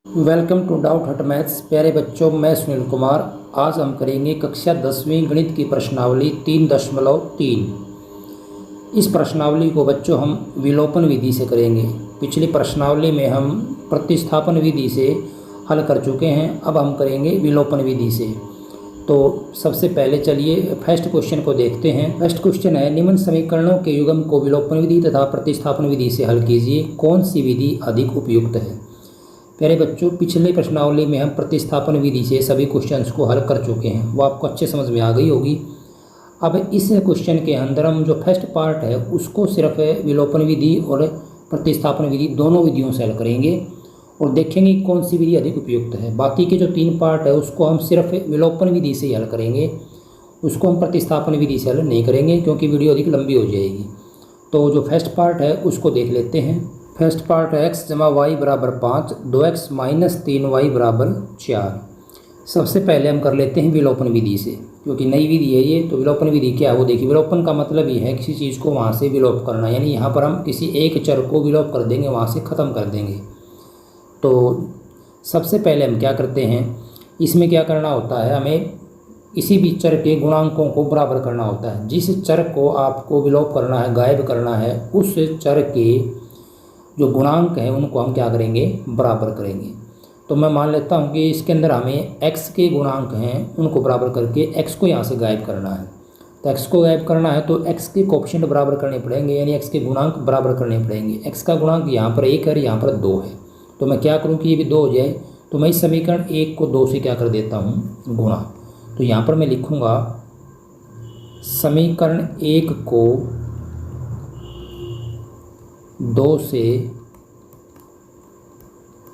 Welcome to doubt हट maths. प्यारे बच्चों, मैं सुनील कुमार। आज हम करेंगे कक्षा 10वीं गणित की प्रश्नावली 3.3। इस प्रश्नावली को बच्चों हम विलोपन विधि से करेंगे। पिछली प्रश्नावली में हम प्रतिस्थापन विधि से हल कर चुके हैं, अब हम करेंगे विलोपन विधि से। तो सबसे पहले चलिए फर्स्ट क्वेश्चन को देखते हैं। फर्स्ट क्वेश्चन है, निम्न समीकरणों के युग्म को विलोपन विधि तथा प्रतिस्थापन विधि से हल कीजिए, कौन सी विधि अधिक उपयुक्त है। प्यारे बच्चों, पिछले प्रश्नावली में हम प्रतिस्थापन विधि से सभी क्वेश्चंस को हल कर चुके हैं, वो आपको अच्छे समझ में आ गई होगी। अब इस क्वेश्चन के अंदर हम जो फर्स्ट पार्ट है उसको सिर्फ विलोपन विधि और प्रतिस्थापन विधि दोनों विधियों से हल करेंगे और देखेंगे कौन सी विधि अधिक उपयुक्त है। बाकी के जो 3 पार्ट है उसको हम सिर्फ विलोपन विधि से ही हल करेंगे, उसको हम प्रतिस्थापन विधि से हल नहीं करेंगे क्योंकि वीडियो अधिक लंबी हो जाएगी। तो जो फर्स्ट पार्ट है उसको देख लेते हैं। फर्स्ट पार्ट है x जमा वाई बराबर 5, 2x माइनस 3y बराबर 4। सबसे पहले हम कर लेते हैं विलोपन विधि से, क्योंकि नई विधि है ये। तो विलोपन विधि क्या है वो देखिए। विलोपन का मतलब ये है किसी चीज़ को वहाँ से विलोप करना, यानी यहाँ पर हम किसी एक चर को विलोप कर देंगे, वहाँ से ख़त्म कर देंगे। तो सबसे पहले हम क्या करते हैं, इसमें क्या करना होता है, हमें किसी भी चर के गुणांकों को बराबर करना होता है। जिस चर को आपको विलोप करना है, गायब करना है, उस चर के जो गुणांक हैं उनको हम क्या करेंगे, बराबर करेंगे। तो मैं मान लेता हूँ कि इसके अंदर हमें x के गुणांक हैं उनको बराबर करके x को यहाँ से गायब करना है। तो x को गायब करना है तो x के कोएफिशिएंट बराबर करने पड़ेंगे, यानी x के गुणांक बराबर करने पड़ेंगे। x का गुणांक यहाँ पर 1 है, यहाँ पर 2 है। तो मैं क्या करूँ कि ये भी 2 हो जाए, तो मैं इस समीकरण 1 को 2 से क्या कर देता हूँ, गुणा। तो यहाँ पर मैं लिखूँगा समीकरण 1 को 2 से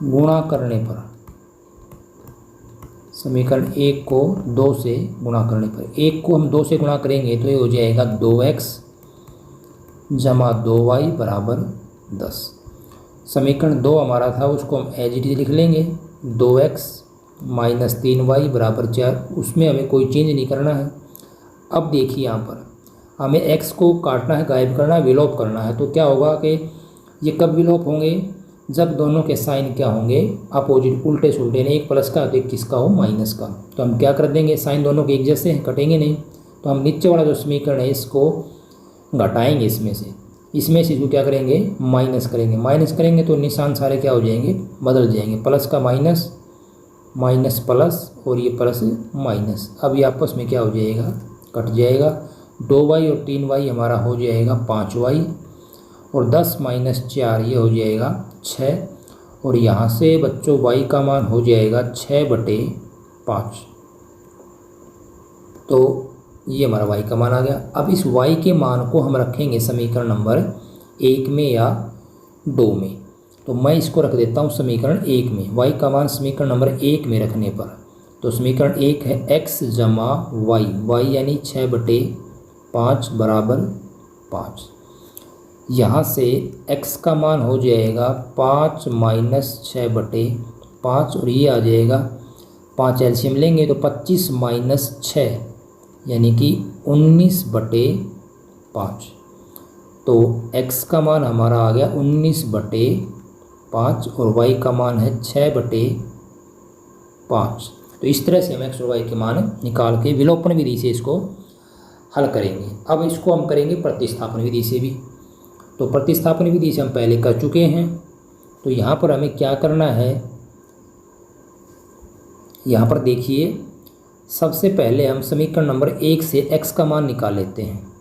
गुणा करने पर, समीकरण 1 को 2 से गुणा करने पर, 1 को हम 2 से गुणा करेंगे तो ये हो जाएगा 2x जमा 2y बराबर 10। समीकरण 2 हमारा था उसको हम एज इट इज लिख लेंगे, 2x माइनस 3y बराबर 4। उसमें हमें कोई चेंज नहीं करना है। अब देखिए यहाँ पर हमें x को काटना है, गायब करना है, विलोप करना है। तो क्या होगा कि ये कब विलोप होंगे, जब दोनों के साइन क्या होंगे, अपोजिट, उल्टे सुल्टे, यानी एक प्लस का तो एक किसका हो, माइनस का। तो हम क्या कर देंगे, साइन दोनों के एक जैसे हैं, कटेंगे नहीं। तो हम नीचे वाला जो समीकरण है इसको घटाएंगे, इसमें से जो क्या करेंगे, माइनस करेंगे। माइनस करेंगे तो निशान सारे क्या हो जाएंगे, बदल जाएंगे। प्लस का माइनस, माइनस प्लस, और ये प्लस माइनस। अब ये आपस में क्या हो जाएगा, कट जाएगा। 2y और 3y हमारा हो जाएगा 5y, और 10 माइनस 4 ये हो जाएगा 6। और यहाँ से बच्चों y का मान हो जाएगा 6/5। तो ये हमारा y का मान आ गया। अब इस y के मान को हम रखेंगे समीकरण नंबर 1 में या 2 में। तो मैं इसको रख देता हूँ समीकरण 1 में, y का मान समीकरण नंबर 1 में रखने पर। तो समीकरण 1 है x जमा y यानी 6/5 बराबर 5। यहाँ से x का मान हो जाएगा 5 माइनस 6/5, और ये आ जाएगा 5 एलसीएम लेंगे तो 25 माइनस 6 यानी कि 19/5। तो x का मान हमारा आ गया 19/5 और y का मान है 6/5। तो इस तरह से हम x और y के मान निकाल के विलोपन विधि से इसको हल करेंगे। अब इसको हम करेंगे प्रतिस्थापन विधि से भी। तो प्रतिस्थापन विधि से हम पहले कर चुके हैं। तो यहाँ पर हमें क्या करना है, यहाँ पर देखिए सबसे पहले हम समीकरण नंबर 1 से x का मान निकाल लेते हैं।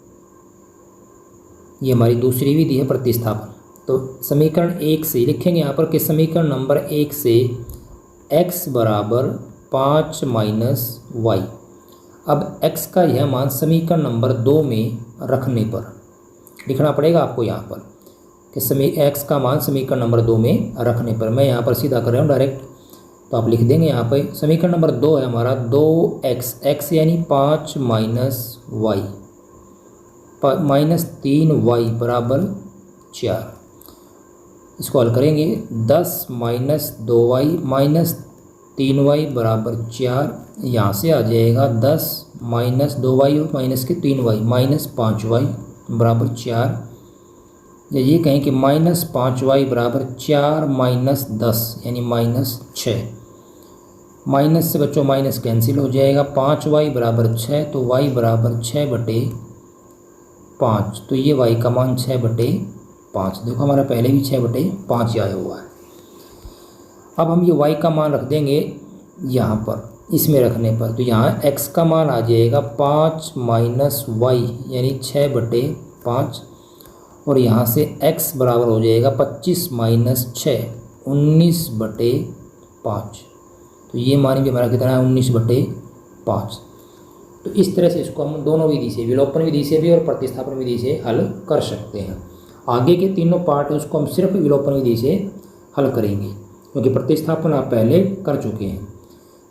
ये हमारी दूसरी विधि है प्रतिस्थापन। तो समीकरण 1 से लिखेंगे यहाँ पर कि समीकरण नंबर 1 से x बराबर 5 माइनस वाई। अब x का यह मान समीकरण नंबर 2 में रखने पर लिखना पड़ेगा आपको यहाँ पर कि x का मान समीकरण नंबर 2 में रखने पर। मैं यहाँ पर सीधा कर रहा हूँ डायरेक्ट, तो आप लिख देंगे यहाँ पर समीकरण नंबर 2 है हमारा 2x यानी 5 माइनस वाई माइनस 3y बराबर 4। इसको हल करेंगे, 10 माइनस 2y माइनस 3y बराबर 4। यहाँ से आ जाएगा 10 माइनस 2y और माइनस के 3y माइनस 5y बराबर 4। या ये कहें कि -5y बराबर 4 माइनस 10 यानी -6। माइनस से बच्चों माइनस कैंसिल हो जाएगा। 5y बराबर 6 तो y बराबर 6/5। तो ये y का मान 6/5। देखो हमारा पहले भी 6/5 आया हुआ है। अब हम ये y का मान रख देंगे यहाँ पर, इसमें रखने पर तो यहाँ x का मान आ जाएगा 5 माइनस वाई यानी 6/5 और यहाँ से x बराबर हो जाएगा 25 माइनस 6 19/5। तो ये मान भी हमारा कितना है 19/5। तो इस तरह से इसको हम दोनों विधि से, विलोपन विधि से भी और प्रतिस्थापन विधि से हल कर सकते हैं। आगे के तीनों पार्ट है उसको हम सिर्फ विलोपन विधि से हल करेंगे क्योंकि प्रतिस्थापन आप पहले कर चुके हैं।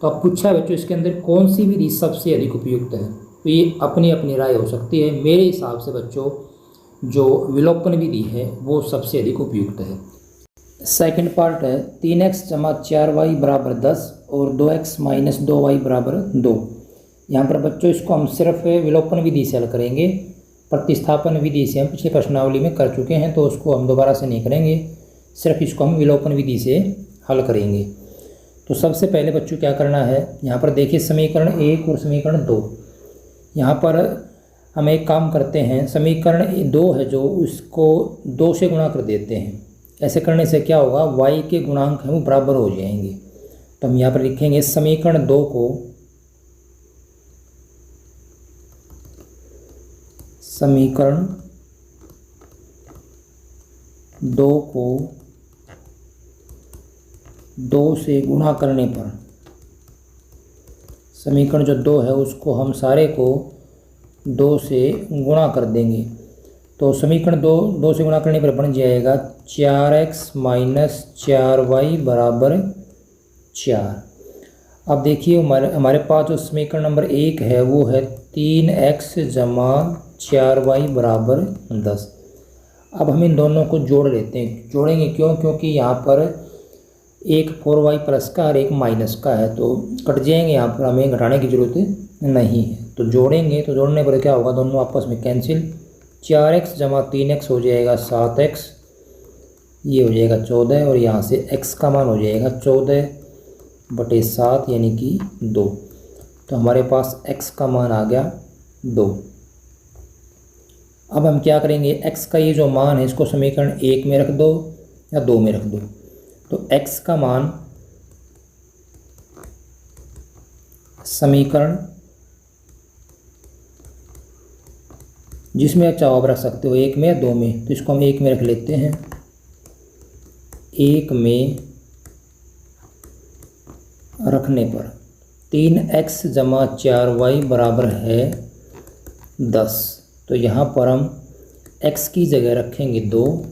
तो अब पूछा है बच्चों इसके अंदर कौन सी विधि सबसे अधिक उपयुक्त है, तो ये अपनी अपनी राय हो सकती है। मेरे हिसाब से बच्चों जो विलोपन विधि है वो सबसे अधिक उपयुक्त है। सेकंड पार्ट है 3x जमा 4y बराबर 10 और 2x माइनस 2y बराबर 2। यहाँ पर बच्चों इसको हम सिर्फ विलोपन विधि से हल करेंगे। प्रतिस्थापन विधि से हम पिछले प्रश्नावली में कर चुके हैं तो उसको हम दोबारा से नहीं करेंगे, सिर्फ इसको हम विलोपन विधि से हल करेंगे। तो सबसे पहले बच्चों क्या करना है, यहाँ पर देखिए समीकरण 1 और समीकरण 2। यहाँ पर हम एक काम करते हैं, समीकरण 2 है जो उसको 2 से गुणा कर देते हैं। ऐसे करने से क्या होगा, y के गुणांक हैं वो बराबर हो जाएंगे। तो हम यहाँ पर लिखेंगे समीकरण 2 को समीकरण 2 को 2 से गुणा करने पर, समीकरण जो 2 है उसको हम सारे को 2 से गुणा कर देंगे। तो समीकरण 2 से गुणा करने पर बन जाएगा 4x माइनस 4y बराबर 4। अब देखिए हमारे पास जो समीकरण नंबर 1 है वो है 3x जमा 4y बराबर 10। अब हम इन दोनों को जोड़ लेते हैं। जोड़ेंगे क्यों, क्योंकि यहाँ पर एक 4y प्लस का और एक माइनस का है तो कट जाएंगे, यहाँ पर हमें घटाने की ज़रूरत नहीं है। तो जोड़ेंगे तो जोड़ने पर क्या होगा, दोनों आपस में कैंसिल। 4x जमा 3x हो जाएगा 7x, ये हो जाएगा 14 और यहाँ से x का मान हो जाएगा 14/7 यानी कि 2। तो हमारे पास x का मान आ गया 2। अब हम क्या करेंगे, x का ये जो मान है इसको समीकरण 1 में रख दो या 2 में रख दो। तो x का मान समीकरण जिसमें चाहो आप रख सकते हो, 1 में या 2 में, तो इसको हम 1 में रख लेते हैं। 1 में रखने पर 3x जमा 4y बराबर है 10। तो यहाँ पर हम x की जगह रखेंगे 2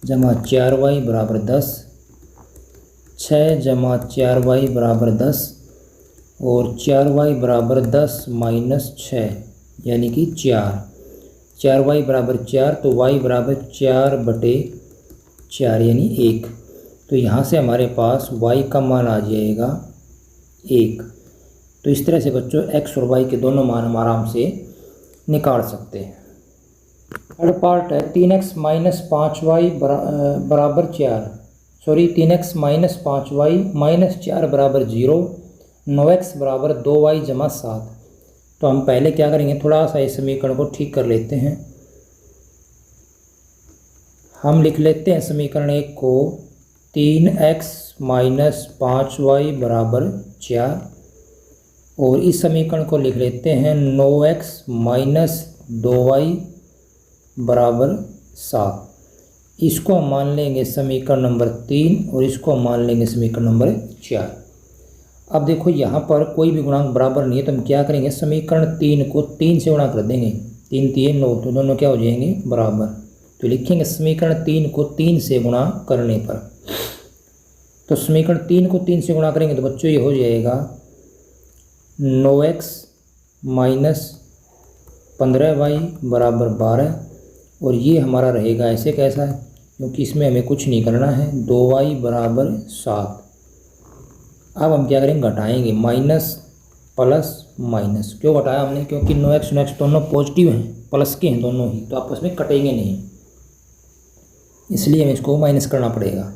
जमा 4y बराबर 10, 6 जमा 4y बराबर 10 और 4y बराबर 10 माइनस 6 यानी कि 4। 4y बराबर 4 तो y बराबर 4/4 यानी 1। तो यहाँ से हमारे पास y का मान आ जाएगा 1। तो इस तरह से बच्चों x और y के दोनों मान हम आराम से निकाल सकते हैं। थर्ड पार्ट है 3x माइनस 5y बराबर 3x माइनस 5y माइनस 4 बराबर 0, 9x बराबर 2y जमा 7। तो हम पहले क्या करेंगे, थोड़ा सा इस समीकरण को ठीक कर लेते हैं। हम लिख लेते हैं समीकरण 1 को 3x माइनस 5y बराबर 4 और इस समीकरण को लिख लेते हैं 9x माइनस 2y बराबर 7। इसको हम मान लेंगे समीकरण नंबर 3 और इसको हम मान लेंगे समीकरण नंबर 4। अब देखो यहाँ पर कोई भी गुणांक बराबर नहीं है तो हम क्या करेंगे, समीकरण 3 को 3 से गुणा कर देंगे। 3 3 9 तो दोनों क्या हो जाएंगे बराबर। तो लिखेंगे समीकरण 3 को 3 से गुणा करने पर, तो समीकरण 3 को 3 से गुणा करेंगे तो बच्चों ये हो जाएगा 9x माइनस 15y बराबर 12 और ये हमारा रहेगा ऐसे कैसा है, क्योंकि इसमें हमें कुछ नहीं करना है, 2y बराबर 7। अब हम क्या करेंगे, घटाएंगे, माइनस प्लस माइनस। क्यों घटाया हमने, क्योंकि 9x 9x दोनों पॉजिटिव हैं, प्लस के हैं दोनों ही, तो आपस में कटेंगे नहीं। इसलिए हमें इसको माइनस करना पड़ेगा।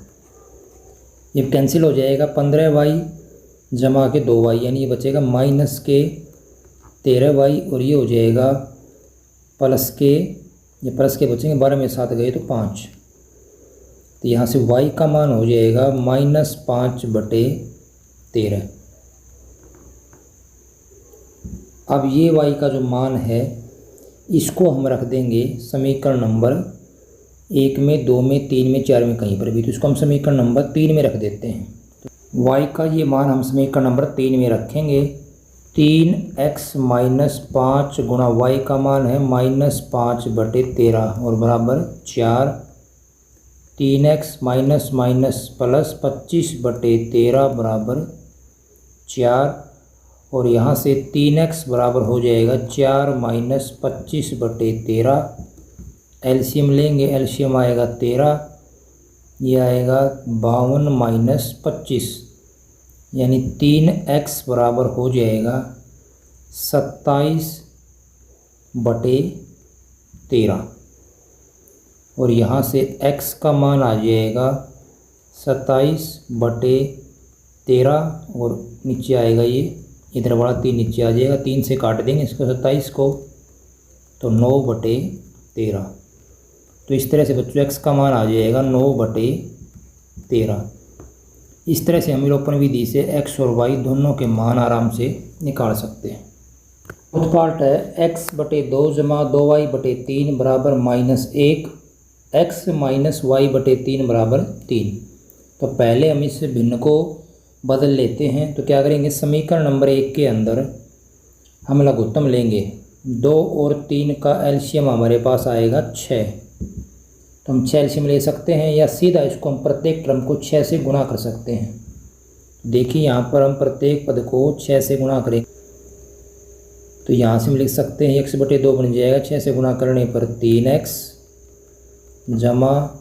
ये कैंसिल हो जाएगा, 15y जमा के 2y, यानी ये बचेगा माइनस के 13y, और ये हो जाएगा प्लस के, ये प्लस के बचेंगे, 12 में 7 गए तो 5। तो यहाँ से y का मान हो जाएगा -5/13। अब ये y का जो मान है इसको हम रख देंगे समीकरण नंबर 1 में, 2 में, 3 में, 4 में, कहीं पर भी। तो इसको हम समीकरण नंबर 3 में रख देते हैं। तो y का ये मान हम समीकरण नंबर 3 में रखेंगे। 3x - 5 गुणा y का मान है -5/13 और बराबर 4। 3x माइनस प्लस 25/13 बराबर 4, और यहाँ से 3x बराबर हो जाएगा 4 - 25/13। एलसीएम लेंगे, एलसीएम आएगा 13, ये आएगा 52 - 25, यानी 3x बराबर हो जाएगा 27/13, और यहाँ से x का मान आ जाएगा 27/13, और नीचे आएगा ये इधर बड़ा 3 नीचे आ जाएगा, 3 से काट देंगे इसको 27 को, तो 9/13। तो इस तरह से बच्चों x का मान आ जाएगा 9/13। इस तरह से हम विलोपन विधि से x और y दोनों के मान आराम से निकाल सकते हैं। फोर्थ पार्ट है x/2 जमा 2y/3 बराबर -1, x - y/3 बराबर 3। तो पहले हम इस भिन्न को बदल लेते हैं। तो क्या करेंगे, समीकरण नंबर 1 के अंदर हम लघुत्तम लेंगे। 2 और 3 का एलसीएम हमारे पास आएगा 6, तो हम 6 एलसीएम ले सकते हैं, या सीधा इसको हम प्रत्येक टर्म को 6 से गुणा कर सकते हैं। देखिए यहाँ पर हम प्रत्येक पद को 6 से गुणा करेंगे, तो यहाँ से हम लिख सकते हैं x/2 बन जाएगा, 6 से गुणा करने पर 3x जमा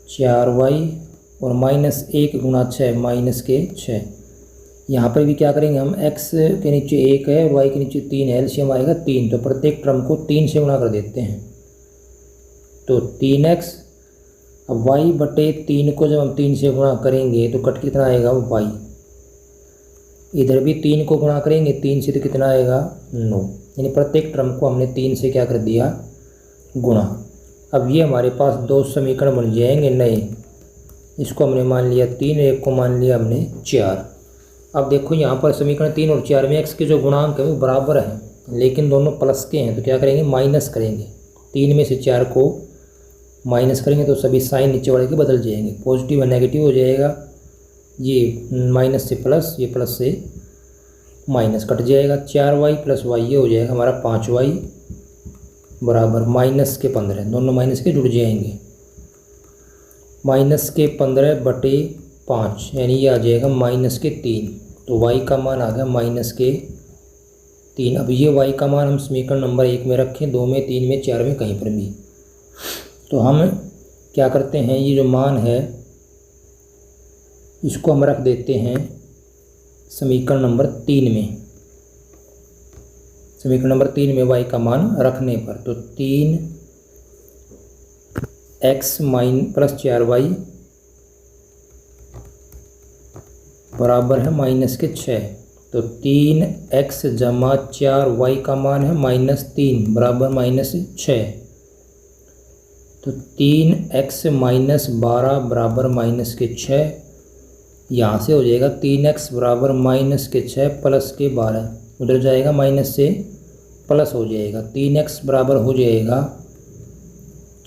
4y और -1 गुणा 6 -6। यहाँ पर भी क्या करेंगे हम, x के नीचे 1 है, y के नीचे 3 है, एलसीएम आएगा 3, तो प्रत्येक टर्म को 3 से गुणा कर देते हैं। तो 3x, अब y/3 को जब हम 3 से गुणा करेंगे तो कट कितना आएगा, y। इधर भी 3 को गुणा करेंगे 3 से, तो कितना आएगा 9, यानी प्रत्येक टर्म को हमने 3 से क्या कर दिया, गुणा। अब ये हमारे पास 2 समीकरण बन जाएंगे नए। इसको हमने मान लिया 3, एक को मान लिया हमने 4। अब देखो यहाँ पर समीकरण 3 और 4 में x के जो गुणांक है वो बराबर हैं, लेकिन दोनों प्लस के हैं। तो क्या करेंगे, माइनस करेंगे। 3 में से 4 को माइनस करेंगे तो सभी साइन नीचे वाले के बदल जाएंगे, पॉजिटिव और नेगेटिव हो जाएगा। ये माइनस से प्लस, ये प्लस से माइनस कट जाएगा। 4y + y ये हो जाएगा हमारा 5y बराबर -15, दोनों माइनस के जुड़ जाएंगे। -15/5 यानी ये आ जाएगा -3। तो y का मान आ गया -3। अब ये y का मान हम समीकरण नंबर 1 में रखें, 2 में, 3 में, 4 में, कहीं पर भी। तो हम क्या करते हैं, ये जो मान है इसको हम रख देते हैं समीकरण नंबर 3 में। समीकरण नंबर 3 में y का मान रखने पर, तो 3x + 4y बराबर है -6। तो 3x जमा 4y का मान है -3 बराबर -6। तो 3x - 12 बराबर -6। यहाँ से हो जाएगा 3x बराबर -6 प्लस के 12, उधर जाएगा माइनस से प्लस हो जाएगा। 3x बराबर हो जाएगा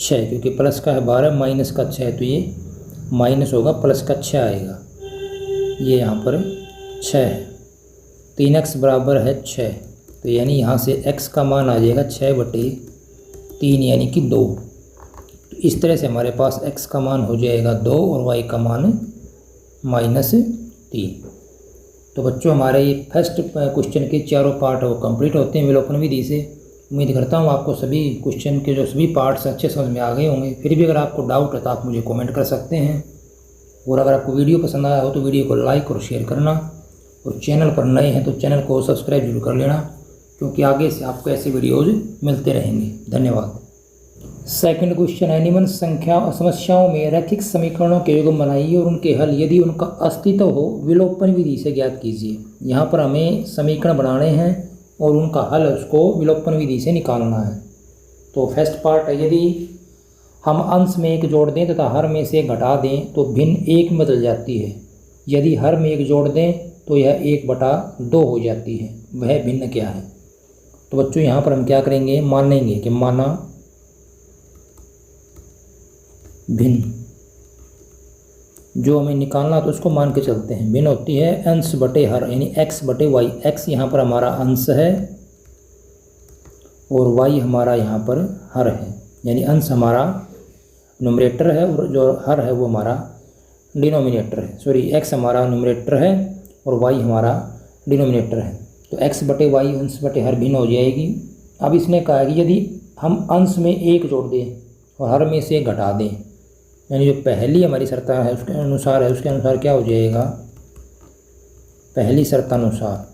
6, क्योंकि प्लस का है 12 माइनस का 6, तो ये माइनस होगा, प्लस का 6 आएगा। ये यहाँ पर 6 है, 3x बराबर है 6, तो यानी यहाँ से x का मान आ जाएगा 6/3 यानी कि 2। तो इस तरह से हमारे पास x का मान हो जाएगा 2 और y का मान -3। तो बच्चों हमारे ये फर्स्ट क्वेश्चन के चारों पार्ट वो कंप्लीट होते हैं विलोपन विधि से। उम्मीद करता हूँ आपको सभी क्वेश्चन के जो सभी पार्ट्स अच्छे समझ में आ गए होंगे। फिर भी अगर आपको डाउट है तो आप मुझे कमेंट कर सकते हैं, और अगर आपको वीडियो पसंद आया हो तो वीडियो को लाइक और शेयर करना, और चैनल पर नए हैं तो चैनल को सब्सक्राइब जरूर कर लेना, क्योंकि आगे से आपको ऐसे वीडियोज़ मिलते रहेंगे। धन्यवाद। सेकंड क्वेश्चन है, निम्न संख्या समस्याओं में रैखिक समीकरणों के युग्म बनाइए और उनके हल यदि उनका अस्तित्व हो विलोपन विधि से ज्ञात कीजिए। यहाँ पर हमें समीकरण बनाने हैं और उनका हल उसको विलोपन विधि से निकालना है। तो फर्स्ट पार्ट है, यदि हम अंश में एक जोड़ दें तथा हर में से एक घटा दें तो भिन्न एक में बदल जाती है। यदि हर में एक जोड़ दें तो यह 1/2 हो जाती है। वह भिन्न क्या है? तो बच्चों यहाँ पर हम क्या करेंगे, मानेंगे कि माना भिन्न, जो हमें निकालना तो उसको मान के चलते हैं। भिन्न होती है अंश बटे हर, यानी x/y। x यहाँ पर हमारा अंश है और y हमारा यहाँ पर हर है, यानी अंश हमारा न्यूमरेटर है और जो हर है वो हमारा डिनोमिनेटर है। सॉरी, x हमारा न्यूमरेटर है और y हमारा डिनोमिनेटर है। तो x/y अंश बटे हर भिन्न हो जाएगी। अब इसने कहा है कि यदि हम अंश में एक जोड़ दें और हर में से घटा दें, यानी जो पहली हमारी शर्त है उसके अनुसार क्या हो जाएगा, पहली शर्तानुसार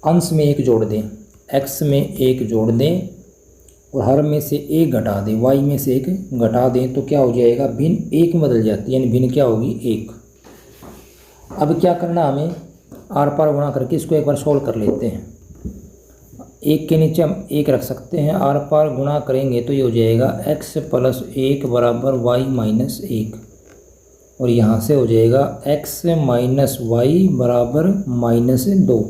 अंश में एक जोड़ दें, x में एक जोड़ दें और हर में से एक घटा दें, y में से एक घटा दें तो क्या हो जाएगा, भिन्न एक में बदल जाती है, यानी भिन्न क्या होगी, 1। अब क्या करना, हमें आर पार गुणा करके इसको एक बार सोल्व कर लेते हैं। 1 के नीचे हम 1 रख सकते हैं, आर पार गुणा करेंगे तो ये हो जाएगा x + 1 = y - 1 और यहाँ से हो जाएगा x - y = -2।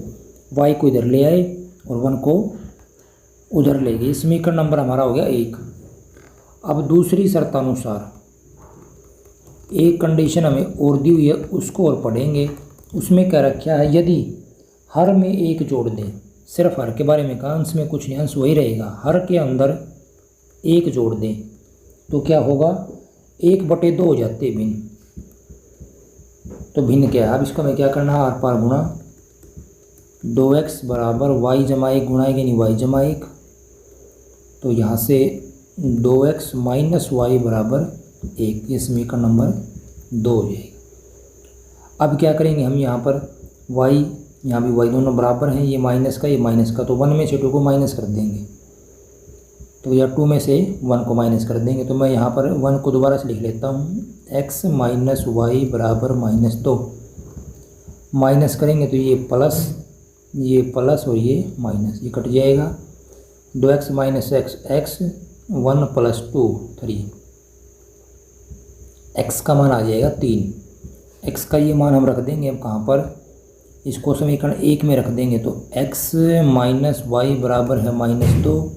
y को इधर ले आए और 1 को उधर ले गए। समीकरण नंबर हमारा हो गया 1। अब दूसरी शर्तानुसार एक कंडीशन हमें और दी हुई है, उसको और पढ़ेंगे। उसमें क्या रखा है, यदि हर में एक जोड़ दें, सिर्फ हर के बारे में कहा, अंश में कुछ नहीं, अंश वही रहेगा। हर के अंदर एक जोड़ दें तो क्या होगा, 1/2 हो जाते भिन्न। तो भिन्न क्या है, अब इसको हमें क्या करना है, आर पार गुणा 2x = y - 1 गुणाएंगे, यानी y - 1। तो यहाँ से 2x - y = 1, ये समीकरण नंबर 2 हो जाएगा। अब क्या करेंगे हम, यहाँ पर y, यहाँ भी y दोनों बराबर हैं, ये माइनस का ये माइनस का, तो 1 में से 2 को माइनस कर देंगे, तो या 2 में से 1 को माइनस कर देंगे। तो मैं यहाँ पर 1 को दोबारा से लिख लेता हूँ, x - y = -2। माइनस करेंगे तो ये प्लस और ये माइनस, ये कट जाएगा। 2x - x 1 + 2 3, x का मान आ जाएगा 3। x का ये मान हम रख देंगे अब कहाँ पर, इसको समीकरण 1 में रख देंगे। तो x - y बराबर है -2,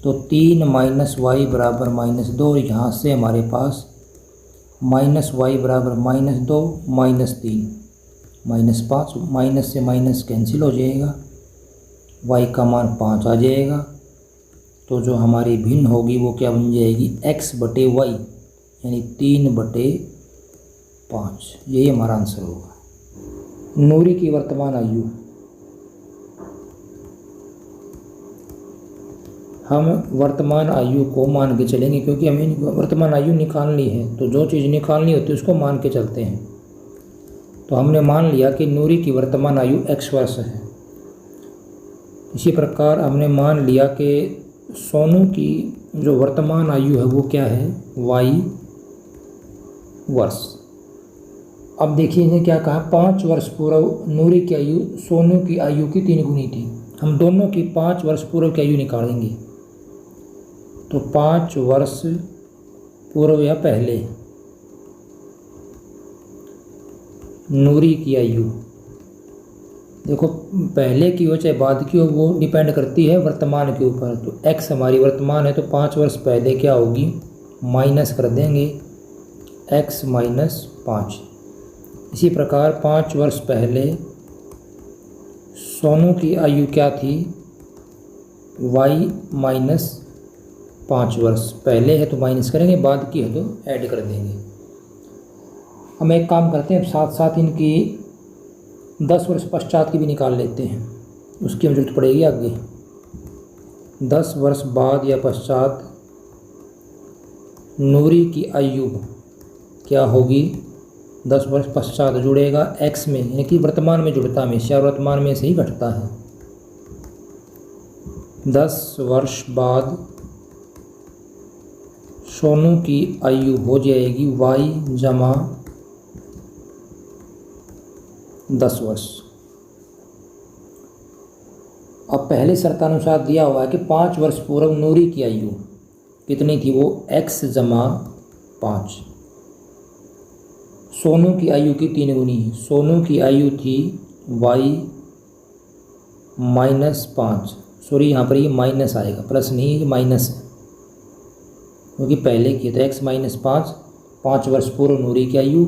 तो 3 - y = -2। यहाँ से हमारे पास -y बराबर -2 -3 -5, माइनस से माइनस कैंसिल हो जाएगा, y का मान 5 आ जाएगा। तो जो हमारी भिन्न होगी वो क्या बन जाएगी, x/y, यानी 3/5। यही हमारा आंसर होगा। नूरी की वर्तमान आयु, हम वर्तमान आयु को मान के चलेंगे क्योंकि हमें वर्तमान आयु निकालनी है, तो जो चीज़ निकालनी होती है उसको मान के चलते हैं। तो हमने मान लिया कि नूरी की वर्तमान आयु x वर्ष है। इसी प्रकार हमने मान लिया कि सोनू की जो वर्तमान आयु है वो क्या है, y वर्ष। अब देखिए इन्हें क्या कहा, 5 वर्ष पूर्व नूरी की आयु सोनू की आयु की 3 गुनी थी। हम दोनों की 5 वर्ष पूर्व की आयु निकालेंगे। तो 5 वर्ष पूर्व या पहले नूरी की आयु, देखो पहले की हो चाहे बाद की हो वो डिपेंड करती है वर्तमान के ऊपर। तो x हमारी वर्तमान है, तो 5 वर्ष पहले क्या होगी, माइनस कर देंगे x - 5। इसी प्रकार 5 वर्ष पहले सोनू की आयु क्या थी, y - 5 वर्ष। पहले है तो माइनस करेंगे, बाद की है तो ऐड कर देंगे। हम एक काम करते हैं, साथ साथ इनकी 10 वर्ष पश्चात की भी निकाल लेते हैं, उसकी हमें जरूरत पड़ेगी आगे। 10 वर्ष बाद या पश्चात नूरी की आयु क्या होगी, 10 वर्ष पश्चात जुड़ेगा x में, यानी कि वर्तमान में जुड़ता है हमेशा, वर्तमान में से ही घटता है। 10 वर्ष बाद सोनू की आयु हो जाएगी y जमा 10 वर्ष। अब पहले शर्तानुसार दिया हुआ है कि 5 वर्ष पूर्व नूरी की आयु कितनी थी, वो x जमा 5। सोनू की आयु की 3 गुनी है। सोनू की आयु थी y माइनस 5, सॉरी यहाँ पर ये माइनस आएगा, प्लस नहीं, ये माइनस है क्योंकि पहले की तो x माइनस 5, 5 वर्ष पूर्व नूरी की आयु,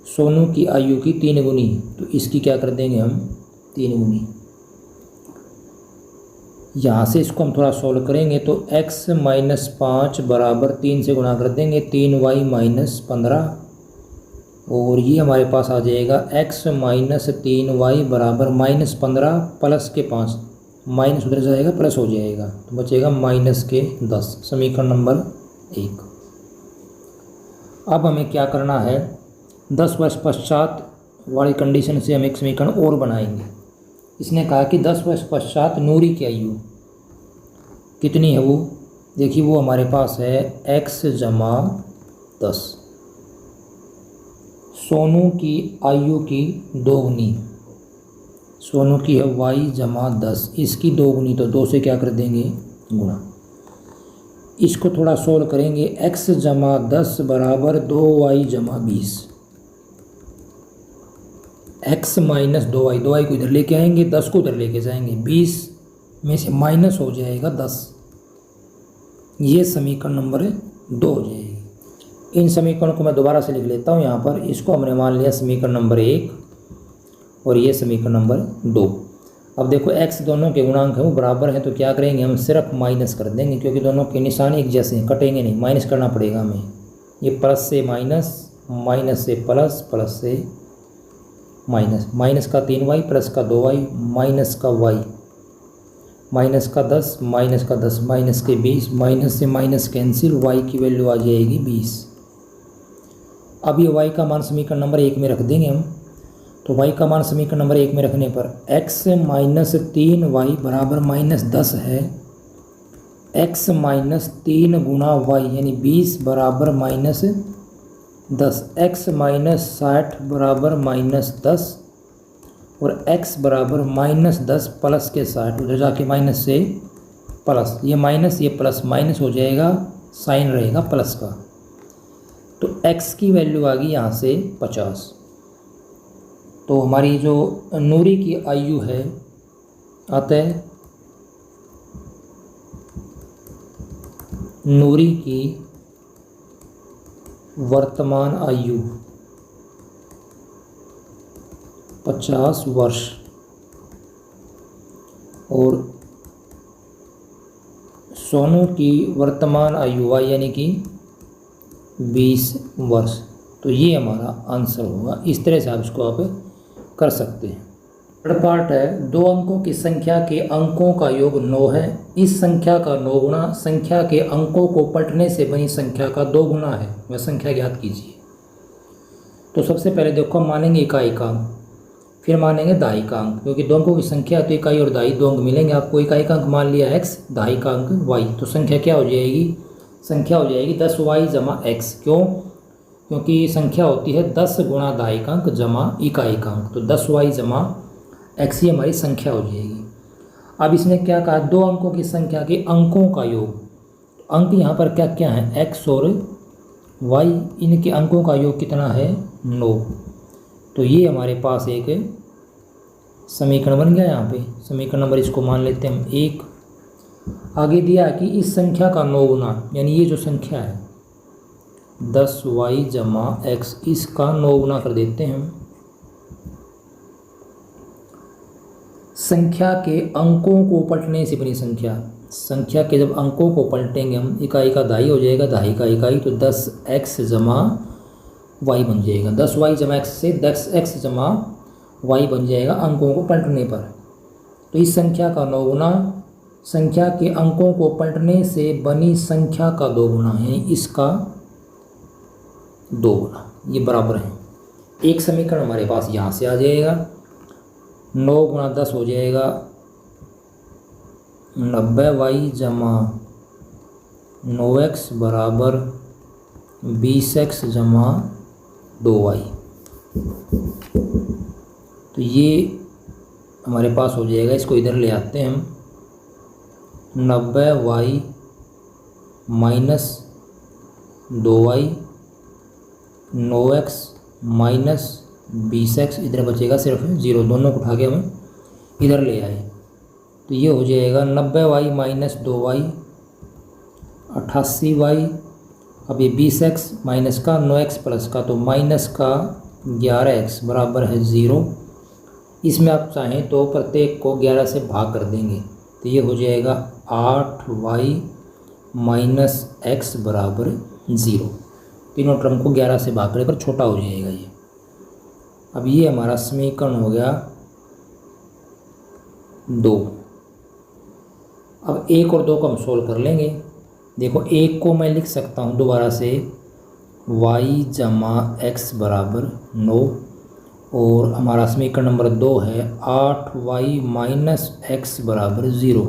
सोनू की आयु की 3 गुनी, तो इसकी क्या कर देंगे हम 3 गुनी। यहाँ से इसको हम थोड़ा सॉल्व करेंगे तो x माइनस 5 बराबर 3 से गुणा कर देंगे, 3y माइनस 15, और ये हमारे पास आ जाएगा x माइनस 3y बराबर माइनस 15 प्लस के 5, माइनस उधर जाएगा प्लस हो जाएगा तो बचेगा माइनस के 10। समीकरण नंबर 1। अब हमें क्या करना है, 10 वर्ष पश्चात वाली कंडीशन से हम एक समीकरण और बनाएंगे। इसने कहा कि 10 वर्ष पश्चात नूरी की आयु कितनी है, वो देखिए वो हमारे पास है x जमा 10। सोनू की आयु की 2 गुनी, सोनू की है y जमा 10, इसकी 2 गुनी तो 2 से क्या कर देंगे गुणा। इसको थोड़ा सोल्व करेंगे, x जमा 10 बराबर 2y जमा 20, x माइनस 2y, 2y को इधर लेके आएंगे, 10 को उधर लेके जाएंगे, 20 में से माइनस हो जाएगा 10, ये समीकरण नंबर 2 हो जाएगी। इन समीकरणों को मैं दोबारा से लिख लेता हूँ यहाँ पर। इसको हमने मान लिया समीकरण नंबर 1 और ये समीकरण नंबर 2। अब देखो x दोनों के गुणांक हैं वो बराबर हैं, तो क्या करेंगे हम सिर्फ माइनस कर देंगे क्योंकि दोनों के निशान एक जैसे हैं, कटेंगे नहीं, माइनस करना पड़ेगा हमें। ये प्लस से माइनस, माइनस से प्लस, प्लस से माइनस, माइनस का 3y प्लस का 2y माइनस का y, माइनस का 10 माइनस का 10 माइनस के 20, माइनस से माइनस कैंसिल, y की वैल्यू आ जाएगी 20। अब ये y का मान समीकरण नंबर 1 में रख देंगे हम, तो y का मान समीकरण नंबर 1 में रखने पर x माइनस 3y बराबर माइनस 10 है, x माइनस 3 गुणा y यानी 20 बराबर माइनस 10, x माइनस 60 बराबर माइनस 10 और x बराबर माइनस 10 प्लस के 60, उधर जाके माइनस से प्लस, ये माइनस ये प्लस, माइनस हो जाएगा, साइन रहेगा प्लस का, तो x की वैल्यू आ गई यहाँ से 50। तो हमारी जो नूरी की आयु है, अतः नूरी की वर्तमान आयु 50 वर्ष और सोनू की वर्तमान आयु y यानी कि 20 वर्ष। तो ये हमारा आंसर होगा। इस तरह से आप इसको आप कर सकते हैं। थर्ड पार्ट है, 2 अंकों की संख्या के अंकों का योग 9 है, इस संख्या का 9 गुना संख्या के अंकों को पलटने से बनी संख्या का 2 गुना है, वह संख्या ज्ञात कीजिए। तो सबसे पहले देखो हम मानेंगे इकाई का अंक, फिर मानेंगे दहाई का अंक, क्योंकि 2 अंकों की संख्या तो इकाई और दहाई 2 अंक मिलेंगे आपको। इकाई का अंक मान लिया x, दहाई का अंक y, तो संख्या क्या हो जाएगी, संख्या हो जाएगी 10y जमा x। क्यों, क्योंकि संख्या होती है 10 गुणा दहाई का अंक जमा इकाई का अंक, तो 10y जमा x ही हमारी संख्या हो जाएगी। अब इसने क्या कहा, 2 अंकों की संख्या के अंकों का योग, अंक यहाँ पर क्या क्या है x और y, इनके अंकों का योग कितना है 9। तो ये हमारे पास एक समीकरण बन गया। यहाँ पे समीकरण नंबर इसको मान लेते हैं हम 1। आगे दिया कि इस संख्या का 9 गुना, यानी ये जो संख्या है 10y जमा x, इसका 9 गुना कर देते हैं हम। संख्या के अंकों को पलटने से बनी संख्या, संख्या के जब अंकों को पलटेंगे हम, इकाई का दहाई हो जाएगा, दहाई का इकाई, तो 10x जमा y बन जाएगा। 10y जमा x से 10x जमा y बन जाएगा अंकों को पलटने पर। तो इस संख्या का 9 गुना संख्या के अंकों को पलटने से बनी संख्या का 2 गुना, यानी इसका 2 गुना, ये बराबर है। एक समीकरण हमारे पास यहाँ से आ जाएगा, 9 गुणा 10 हो जाएगा 90y जमा 9x बराबर 20x जमा 2y। तो ये हमारे पास हो जाएगा, इसको इधर ले आते हैं हम। 90y minus 2y, 9x minus 20x, इधर बचेगा सिर्फ 0, दोनों को उठा के हम इधर ले आए। तो ये हो जाएगा 90y माइनस 2y 88y। अब ये 20x माइनस का 9x प्लस का, तो माइनस का 11x बराबर है 0। इसमें आप चाहें तो प्रत्येक को 11 से भाग कर देंगे, तो ये हो जाएगा 8y माइनस x बराबर 0। तीनों टर्म को 11 से भाग करने पर छोटा हो जाएगा ये। अब ये हमारा समीकरण हो गया 2। अब 1 और 2 को हम सोल्व कर लेंगे। देखो 1 को मैं लिख सकता हूँ दोबारा से y जमा x बराबर 9, और हमारा समीकरण नंबर 2 है 8y माइनस x बराबर 0।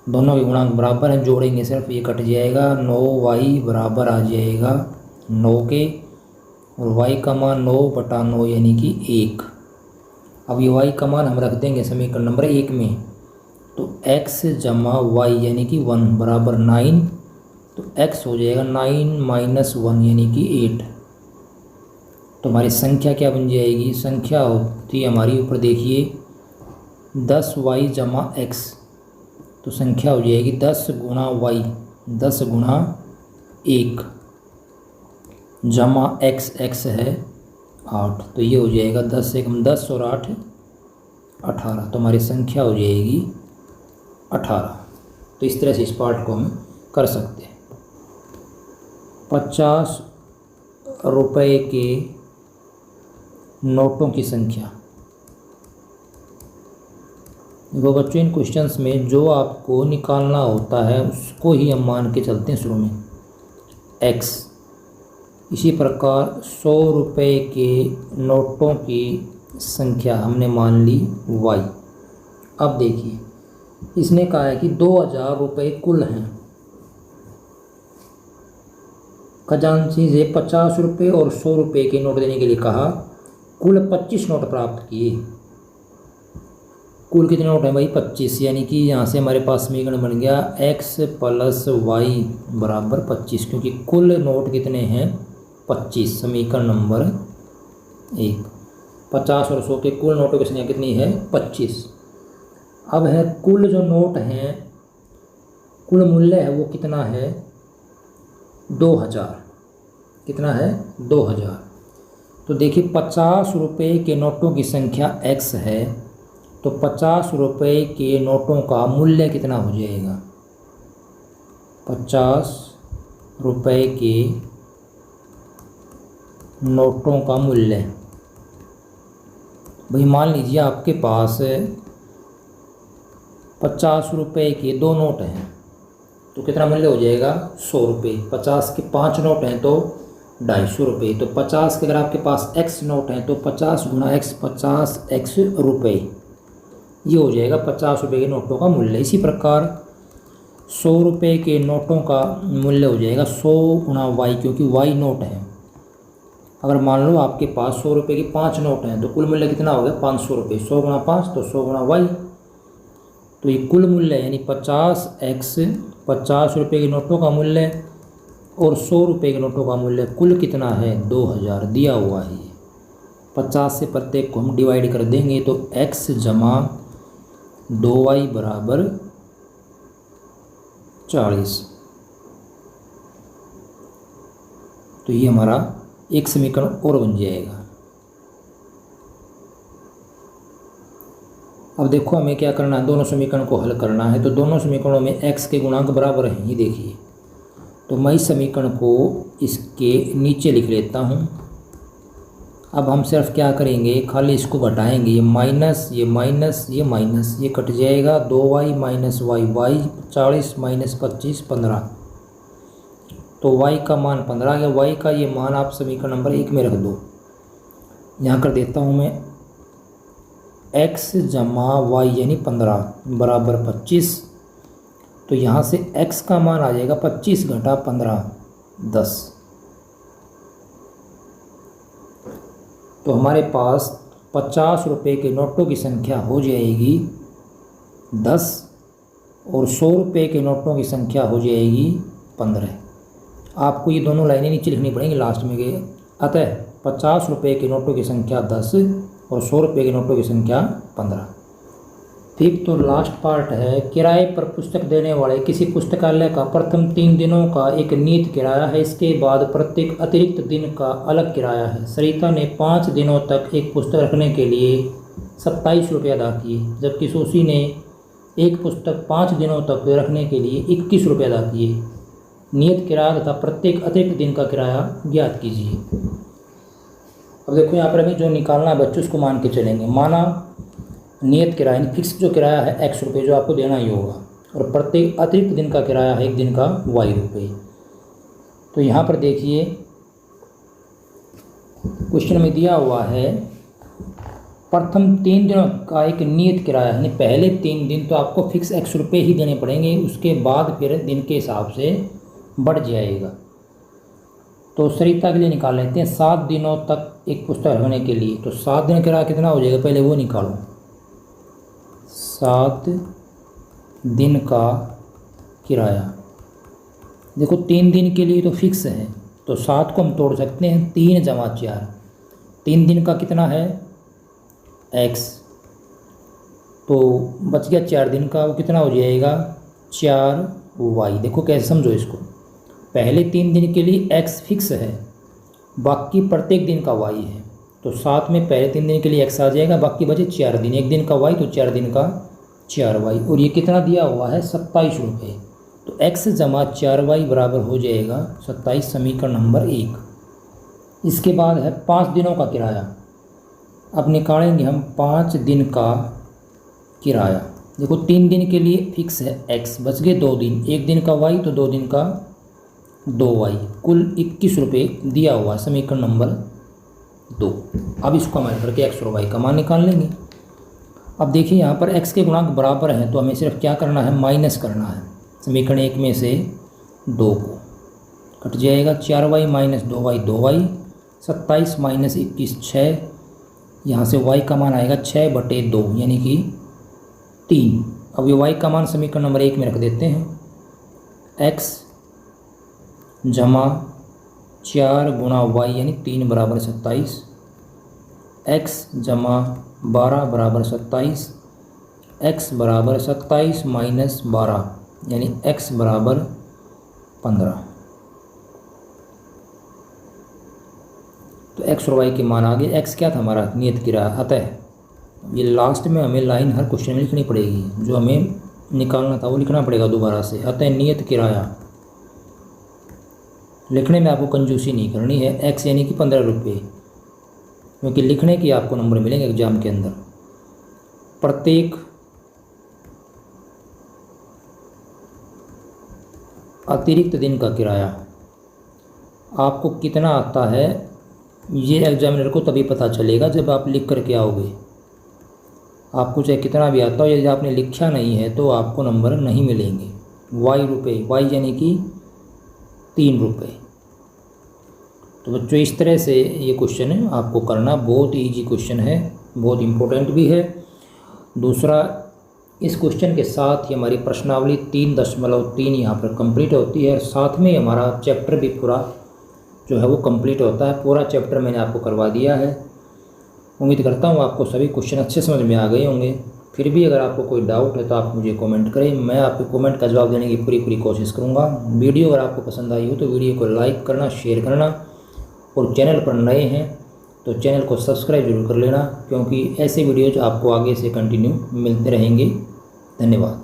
दोनों के गुणांक बराबर हैं, जोड़ेंगे सिर्फ, ये कट जाएगा। 9y बराबर आ जाएगा 9 के, और y का मान 9/9 यानी कि 1। अब ये y का मान हम रख देंगे समीकरण नंबर 1 में, तो x जमा y यानी कि 1 बराबर 9, तो x हो जाएगा 9 माइनस 1 यानी कि 8। तो हमारी संख्या क्या बन जाएगी, संख्या होती है हमारी, ऊपर देखिए 10y जमा x, तो संख्या हो जाएगी 10 गुणा y, 10 गुणा 1 जमा x, x है 8, तो ये हो जाएगा 10 से 10 और 8 18, तो हमारी संख्या हो जाएगी 18। तो इस तरह से इस पार्ट को हम कर सकते हैं। 50 रुपए के नोटों की संख्या। देखो बच्चों, इन क्वेश्चंस में जो आपको निकालना होता है उसको ही हम मान के चलते हैं शुरू में, x। इसी प्रकार 100 रुपए के नोटों की संख्या हमने मान ली y। अब देखिए इसने कहा है कि 2000 रुपये कुल हैं। खजांची से 50 रुपये और 100 रुपये के नोट देने के लिए कहा। कुल 25 नोट प्राप्त किए। कुल कितने नोट हैं भाई, 25, यानी कि यहाँ से हमारे पास समीकरण बन गया x प्लस वाई बराबर 25, क्योंकि कुल नोट कितने हैं 25। समीकरण नंबर 1, 50 और 100 के कुल नोटों की संख्या कितनी है 25। अब है कुल जो नोट हैं, कुल मूल्य है वो कितना है 2000। कितना है 2000। तो देखिए 50 रुपये के नोटों की संख्या x है, तो 50 रुपये के नोटों का मूल्य कितना हो जाएगा, 50 रुपये के नोटों का मूल्य। भाई मान लीजिए आपके पास 50 रुपये के 2 नोट हैं, तो कितना मूल्य हो जाएगा 100 रुपये। 50 के 5 नोट हैं तो 250 रुपये। तो 50 के अगर आपके पास x नोट हैं तो 50 गुणा x, 50x रुपये, ये हो जाएगा 50 रुपये के नोटों का मूल्य। इसी प्रकार 100 रुपये के नोटों का मूल्य हो जाएगा 100 गुणा y, क्योंकि y नोट है। अगर मान लो आपके पास 100 रुपये के 5 नोट हैं तो कुल मूल्य कितना हो गया 500 रुपये। 100 गुणा 5 तो 100 गुणा y, तो ये कुल मूल्य यानी 50x, 50 रुपये के नोटों का मूल्य और 100 रुपये के नोटों का मूल्य कुल कितना है 2000 दिया हुआ है। 50 से प्रत्येक को हम डिवाइड कर देंगे तो x जमा 2y बराबर 40। तो ये हमारा एक समीकरण और बन जाएगा। अब देखो हमें क्या करना है, दोनों समीकरण को हल करना है। तो दोनों समीकरणों में x के गुणांक बराबर हैं, ये देखिए। तो मैं इस समीकरण को इसके नीचे लिख लेता हूँ। अब हम सिर्फ क्या करेंगे, खाली इसको घटाएंगे, ये माइनस ये माइनस ये माइनस, ये कट जाएगा। 2y minus Y, Y 40 minus 25 15, तो y का मान 15 आ गया। y का ये मान आप समीकरण नंबर 1 में रख दो। यहाँ कर देता हूँ मैं x जमा y यानी 15 बराबर 25, तो यहाँ से x का मान आ जाएगा 25 घटा 15 10। तो हमारे पास 50 रुपये के नोटों की संख्या हो जाएगी 10 और 100 रुपये के नोटों की संख्या हो जाएगी 15। आपको ये दोनों लाइनें नीचे लिखनी पड़ेंगी लास्ट में के। अतः 50 रुपये के नोटों की संख्या 10 और 100 रुपये के नोटों की संख्या 15। ठीक, तो लास्ट पार्ट है, किराए पर पुस्तक देने वाले किसी पुस्तकालय का प्रथम 3 दिनों का एक नियत किराया है। इसके बाद प्रत्येक अतिरिक्त दिन का अलग किराया है। सरिता ने 5 दिनों तक एक पुस्तक रखने के लिए 27 रुपये अदा किए, जबकि सोसी ने एक पुस्तक 5 दिनों तक रखने के लिए 21 रुपये अदा किए। नियत किराया तथा प्रत्येक अतिरिक्त दिन का किराया ज्ञात कीजिए। अब देखो यहाँ पर हमें जो निकालना है बच्चों उसको मान के चलेंगे। माना नियत किराया फिक्स जो किराया है x रुपये जो आपको देना ही होगा, और प्रत्येक अतिरिक्त दिन का किराया है एक दिन का y रुपये। तो यहाँ पर देखिए क्वेश्चन में दिया हुआ है प्रथम 3 दिनों का एक नियत किराया, यानी पहले 3 दिन तो आपको फिक्स x रुपये ही देने पड़ेंगे, उसके बाद फिर दिन के हिसाब से बढ़ जाएगा। तो सरिता के लिए निकाल लेते हैं 7 दिनों तक एक पुस्तक होने के लिए। तो 7 दिन किराया कितना हो जाएगा, पहले वो निकालो। 7 दिन का किराया देखो 3 दिन के लिए तो फिक्स है, तो 7 को हम तोड़ सकते हैं 3 जमा 4। 3 दिन का कितना है x, तो बच गया 4 दिन का, वो कितना हो जाएगा 4y। देखो कैसे समझो इसको, पहले 3 दिन के लिए x फिक्स है, बाकी प्रत्येक दिन का y है। तो 7 में पहले 3 दिन के लिए x आ जाएगा, बाकी बचे 4 दिन, एक दिन का y तो 4 दिन का 4y। और ये कितना दिया हुआ है 27 रुपये। तो x जमा 4y बराबर हो जाएगा 27, समीकरण नंबर 1। इसके बाद है 5 दिनों का किराया। अब निकालेंगे हम 5 दिन का किराया। देखो 3 दिन के लिए फिक्स है x, बच गए 2 दिन, एक दिन का y तो 2 दिन का 2y, कुल 21 रुपये दिया हुआ, समीकरण नंबर 2। अब इसको हमारे करके x और y का मान निकाल लेंगे। अब देखिए यहाँ पर x के गुणांक बराबर हैं, तो हमें सिर्फ क्या करना है, माइनस करना है। समीकरण 1 में से 2 को कट जाएगा, 4y minus 2y 2y, 27 minus 21 6, यहाँ से y का मान आएगा 6/2 यानी कि 3। अब ये y का मान समीकरण नंबर 1 में रख देते हैं, x जमा 4 गुणा y यानी 3 बराबर 27, x जमा 12 बराबर 27, x बराबर 27 माइनस 12 यानी x बराबर 15। तो x और y के मान आ गए। x क्या था हमारा नियत किराया। अतः ये लास्ट में हमें लाइन हर क्वेश्चन में लिखनी पड़ेगी, जो हमें निकालना था वो लिखना पड़ेगा दोबारा से। अतः नियत किराया लिखने में आपको कंजूसी नहीं करनी है, x यानी कि 15 रुपये, क्योंकि लिखने के आपको नंबर मिलेंगे एग्जाम के अंदर। प्रत्येक अतिरिक्त दिन का किराया आपको कितना आता है, ये एग्जामिनर को तभी पता चलेगा जब आप लिख करके आओगे। आपको चाहे कितना भी आता हो, यदि आपने लिखा नहीं है तो आपको नंबर नहीं मिलेंगे। y रुपये, y यानी कि 3 रुपये। तो बच्चों इस तरह से ये क्वेश्चन है आपको करना, बहुत ईजी क्वेश्चन है, बहुत इम्पोर्टेंट भी है। दूसरा, इस क्वेश्चन के साथ ही हमारी प्रश्नावली 3.3 यहाँ पर कंप्लीट होती है। साथ में हमारा चैप्टर भी पूरा जो है वो कंप्लीट होता है। पूरा चैप्टर मैंने आपको करवा दिया है। उम्मीद करता हूँ आपको सभी क्वेश्चन अच्छे समझ में आ गए होंगे। फिर भी अगर आपको कोई डाउट है तो आप मुझे कमेंट करें, मैं आपके कमेंट का जवाब देने की पूरी कोशिश करूँगा। वीडियो अगर आपको पसंद आई हो तो वीडियो को लाइक करना, शेयर करना, और चैनल पर नए हैं तो चैनल को सब्सक्राइब जरूर कर लेना, क्योंकि ऐसे वीडियोज आपको आगे से कंटिन्यू मिलते रहेंगे। धन्यवाद।